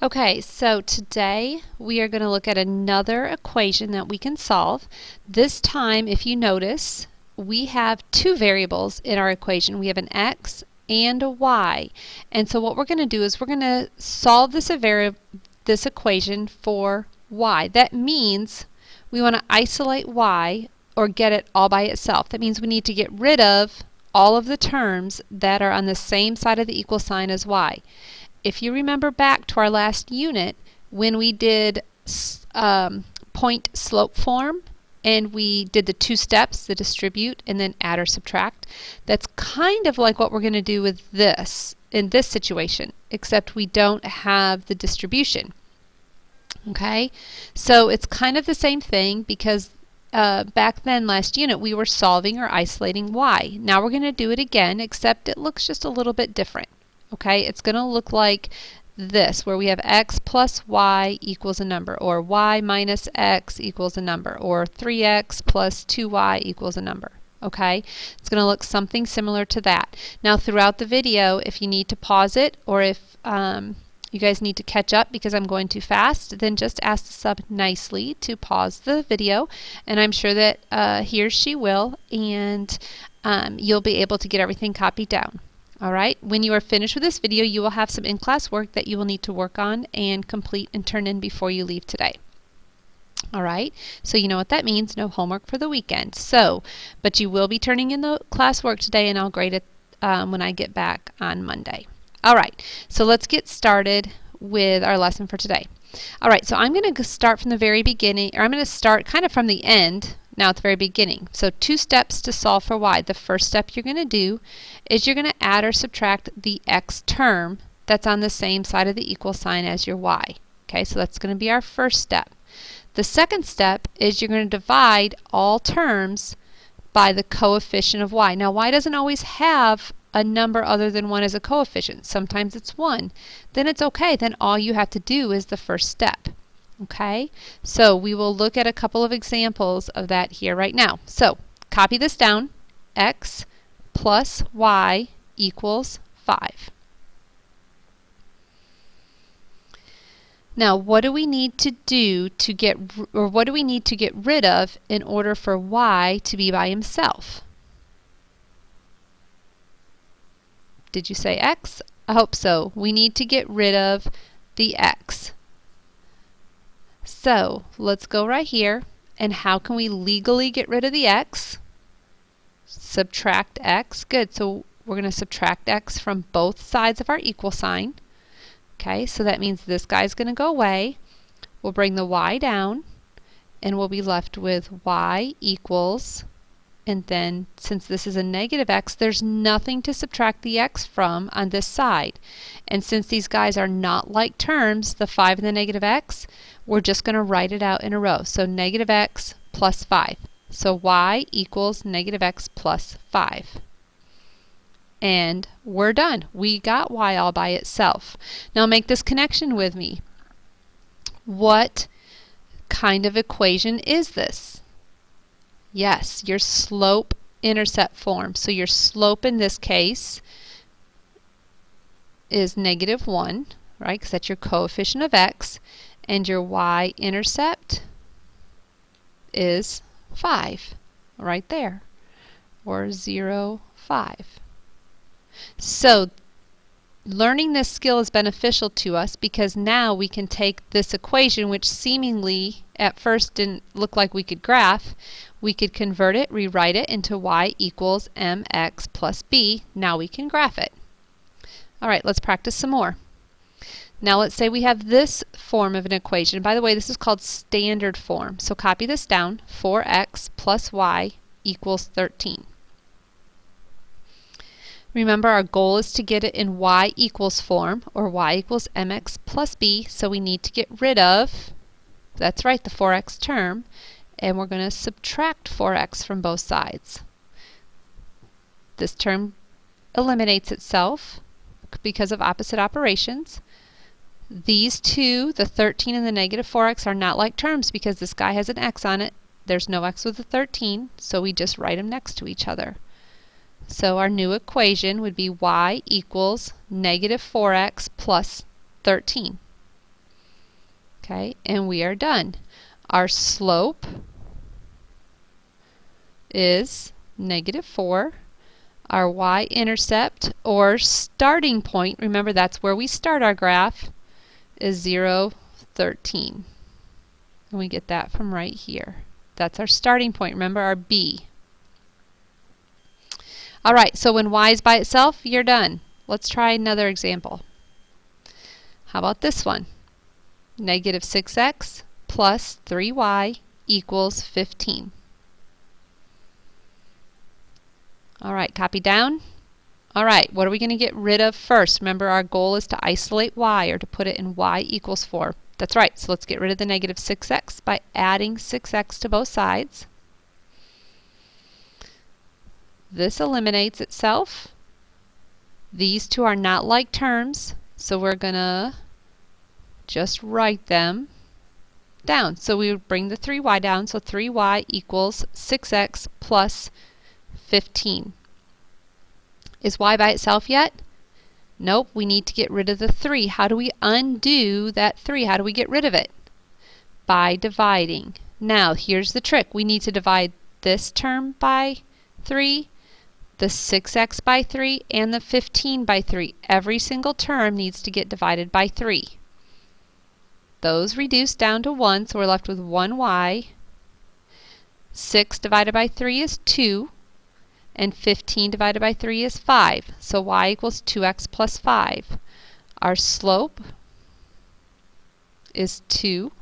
Okay, so today we are going to look at another equation that we can solve. This time, if you notice, we have two variables in our equation. We have an x and a y. And so what we're going to do is we're going to solve this equation for y. That means we want to isolate y or get it all by itself. That means we need to get rid of all of the terms that are on the same side of the equal sign as y. If you remember back to our last unit when we did point slope form and we did the two steps, the distribute and then add or subtract, that's kind of like what we're going to do with this in this situation, except we don't have the distribution. Okay, so it's kind of the same thing because back then last unit we were solving or isolating y. Now we're going to do it again, except it looks just a little bit different. Okay, it's going to look like this, where we have x plus y equals a number, or y minus x equals a number, or 3x plus 2y equals a number. Okay, it's going to look something similar to that. Now throughout the video, if you need to pause it, or if you guys need to catch up because I'm going too fast, then just ask the sub nicely to pause the video, and I'm sure that he or she will, and you'll be able to get everything copied down. Alright, when you are finished with this video, you will have some in-class work that you will need to work on and complete and turn in before you leave today. Alright, so you know what that means, no homework for the weekend. But you will be turning in the class work today, and I'll grade it when I get back on Monday. Alright, so let's get started with our lesson for today. Alright, so I'm going to start from the very beginning, or I'm going to start kind of from the end now at the very beginning. So two steps to solve for y. The first step you're going to do is you're going to add or subtract the x term that's on the same side of the equal sign as your y. Okay, so that's going to be our first step. The second step is you're going to divide all terms by the coefficient of y. Now y doesn't always have a number other than 1 as a coefficient. Sometimes it's 1. Then it's okay. Then all you have to do is the first step. Okay, so we will look at a couple of examples of that here right now. So copy this down. X plus y equals 5. Now what do we need to do to get, or what do we need to get rid of in order for y to be by himself? Did you say x? I hope so. We need to get rid of the x. So let's go right here, and how can we legally get rid of the x? Subtract x. Good, so we're going to subtract x from both sides of our equal sign. Okay, so that means this guy's going to go away. We'll bring the y down, and we'll be left with y equals, and then since this is a negative x, there's nothing to subtract the x from on this side. And since these guys are not like terms, the 5 and the negative x, we're just going to write it out in a row. So negative x plus 5. So y equals negative x plus 5. And we're done. We got y all by itself. Now make this connection with me. What kind of equation is this? Yes, your slope-intercept form. So your slope in this case is negative 1, right? Because that's your coefficient of x. And your y-intercept is 5, right there, or 0, 5. So learning this skill is beneficial to us because now we can take this equation, which seemingly at first didn't look like we could graph. We could convert it, rewrite it into y equals mx plus b. Now we can graph it. Alright, let's practice some more. Now let's say we have this form of an equation. By the way, this is called standard form. So copy this down. 4x plus y equals 13. Remember, our goal is to get it in y equals form, or y equals mx plus b. So we need to get rid of, that's right, the 4x term. And we're going to subtract 4x from both sides. This term eliminates itself because of opposite operations. These two, the 13 and the negative 4x, are not like terms because this guy has an x on it. There's no x with the 13, so we just write them next to each other. So our new equation would be y equals negative 4x plus 13. Okay, and we are done. Our slope is -4. Our y-intercept, or starting point, remember that's where we start our graph, is 0, 13. And we get that from right here. That's our starting point. Remember our B. All right, so when y is by itself, you're done. Let's try another example. How about this one? -6x plus 3y equals 15. All right, copy down. All right, what are we going to get rid of first? Remember, our goal is to isolate y, or to put it in y equals 4. That's right, so let's get rid of the -6x by adding 6x to both sides. This eliminates itself. These two are not like terms, so we're going to just write them down. So we would bring the 3y down, so 3y equals 6x plus 15. Is y by itself yet? Nope, we need to get rid of the 3. How do we undo that 3? How do we get rid of it? By dividing. Now, here's the trick. We need to divide this term by 3, the 6x by 3, and the 15 by 3. Every single term needs to get divided by 3. Those reduce down to 1, so we're left with 1y. 6 divided by 3 is 2. And 15 divided by 3 is 5. So y equals 2x plus 5. Our slope is 2.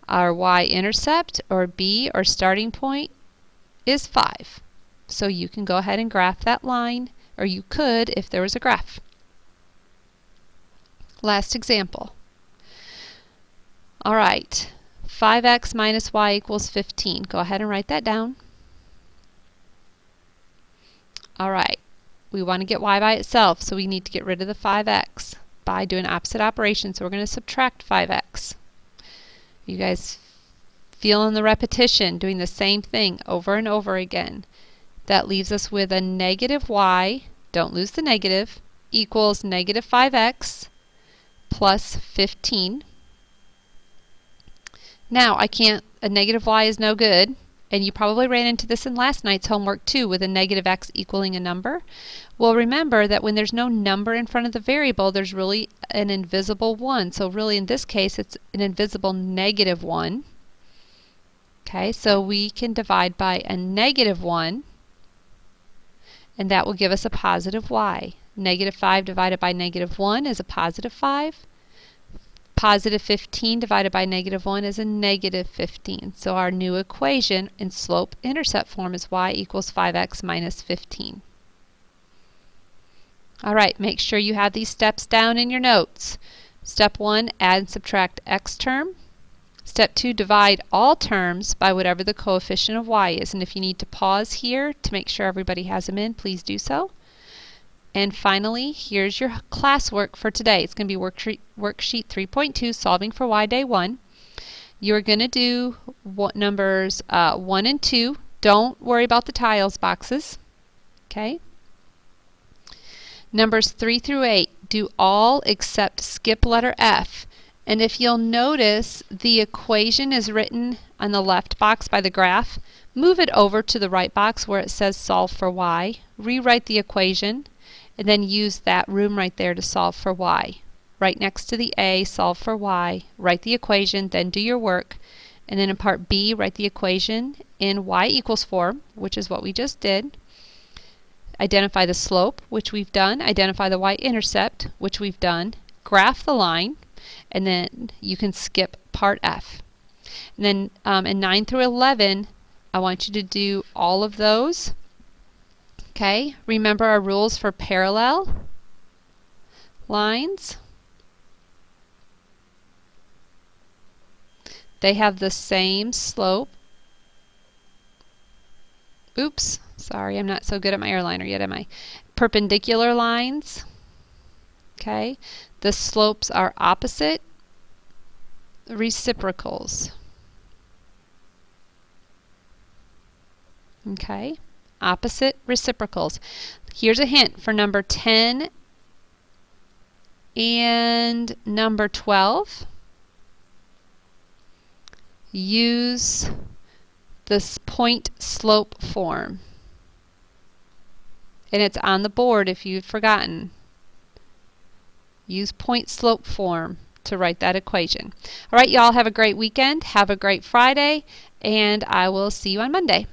Our y-intercept, or B, or starting point, is 5. So you can go ahead and graph that line, or you could if there was a graph. Last example. All right, 5x minus y equals 15. Go ahead and write that down. All right, we want to get y by itself, so we need to get rid of the 5x by doing opposite operation. So we're going to subtract 5x. You guys feeling the repetition, doing the same thing over and over again. That leaves us with a -y, don't lose the negative, equals -5x plus 15. Now, a -y is no good. And you probably ran into this in last night's homework too, with a -x equaling a number. Well, remember that when there's no number in front of the variable, there's really an invisible 1. So really in this case, it's an invisible -1. Okay, so we can divide by a -1, and that will give us a positive y. -5 divided by -1 is a positive 5. Positive 15 divided by -1 is a -15. So our new equation in slope-intercept form is y equals 5x minus 15. All right, make sure you have these steps down in your notes. Step 1, add and subtract x term. Step 2, divide all terms by whatever the coefficient of y is. And if you need to pause here to make sure everybody has them in, please do so. And finally, here's your classwork for today. It's going to be worksheet 3.2, Solving for Y, Day 1. You're going to do numbers 1 and 2. Don't worry about the tiles boxes. Okay? Numbers 3 through 8, do all except skip letter F. And if you'll notice, the equation is written on the left box by the graph. Move it over to the right box where it says Solve for Y. Rewrite the equation, and then use that room right there to solve for y. Right next to the A, solve for y, write the equation, then do your work. And then in part B, write the equation in y equals form, which is what we just did. Identify the slope, which we've done. Identify the y-intercept, which we've done. Graph the line, and then you can skip part F. And then in 9 through 11, I want you to do all of those. Okay, remember our rules for parallel lines. They have the same slope. Oops, sorry, I'm not so good at my airliner yet, am I? Perpendicular lines. Okay, the slopes are opposite reciprocals. Okay. Opposite reciprocals. Here's a hint for number 10 and number 12. use this point slope form. And it's on the board if you've forgotten. Use point slope form to write that equation. All right, y'all have a great weekend. Have a great Friday, and I will see you on Monday.